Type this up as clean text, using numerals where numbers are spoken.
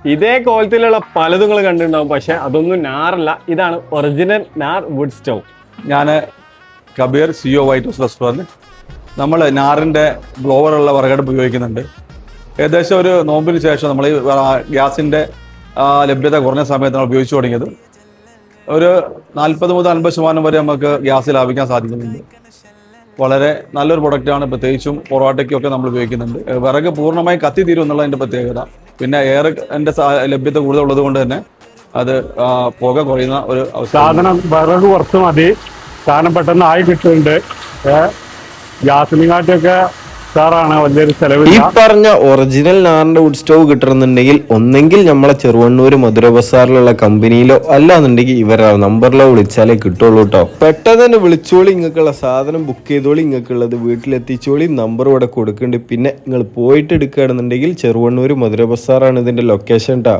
ഇതേ കോലത്തിലുള്ള പലതും നിങ്ങൾ കണ്ടിട്ടുണ്ടാവും, പക്ഷെ അതൊന്നും നാറല്ല. ഇതാണ് ഒറിജിനൽ നാർ വുഡ് സ്റ്റവ്. ഞാൻ Kabir, CEO White House Restaurant. നമ്മൾ നാറിൻ്റെ ബ്ലോവറുള്ള വിറകടുപ്പ് ഉപയോഗിക്കുന്നുണ്ട്. ഏകദേശം ഒരു നോമ്പിന് ശേഷം നമ്മൾ ഈ ഗ്യാസിൻ്റെ ലഭ്യത കുറഞ്ഞ സമയത്ത് നമ്മൾ ഉപയോഗിച്ചു തുടങ്ങിയത്. ഒരു 40 മുതൽ 50% വരെ നമുക്ക് ഗ്യാസ് ലാഭിക്കാൻ സാധിക്കുന്നുണ്ട്. വളരെ നല്ലൊരു പ്രൊഡക്റ്റാണ്. പ്രത്യേകിച്ചും പൊറോട്ടയ്ക്കൊക്കെ നമ്മൾ ഉപയോഗിക്കുന്നുണ്ട്. വിറക് പൂർണ്ണമായും കത്തി തീരും എന്നുള്ളതിൻ്റെ പ്രത്യേകത. പിന്നെ എയറിൻ്റെ ലഭ്യത കൂടുതലുള്ളത് കൊണ്ട് തന്നെ അത് പുക കുറയുന്ന ഒരു സാധനം. വിറക് കുറച്ച് മതി, സാധനം പെട്ടെന്ന് ആയി കിട്ടുന്നുണ്ട്. ഗ്യാസിനെക്കാട്ടിയൊക്കെ സാറാണ് വലിയൊരു ചെലവ്. ഈ പറഞ്ഞ ഒറിജിനൽ നാറിന്റെ വുഡ് സ്റ്റവ് കിട്ടണമെന്നുണ്ടെങ്കിൽ ഒന്നെങ്കിൽ നമ്മളെ ചെറുവണ്ണൂർ മധുര ബസാറിലുള്ള കമ്പനിയിലോ അല്ലാന്നുണ്ടെങ്കിൽ ഇവരെ നമ്പറിലോ വിളിച്ചാലേ കിട്ടുള്ളൂ കേട്ടോ. പെട്ടെന്ന് തന്നെ വിളിച്ചോളി, ഇങ്ങക്കുള്ള സാധനം ബുക്ക് ചെയ്തോളി, ഇങ്ങക്കുള്ളത് വീട്ടിലെത്തിച്ചോളി. നമ്പർ ഇവിടെ കൊടുക്കുന്നുണ്ട്. പിന്നെ നിങ്ങൾ പോയിട്ട് എടുക്കുകയാണെന്നുണ്ടെങ്കിൽ ചെറുവണ്ണൂർ മധുര ബസാറാണ് ഇതിന്റെ ലൊക്കേഷൻ കേട്ടോ.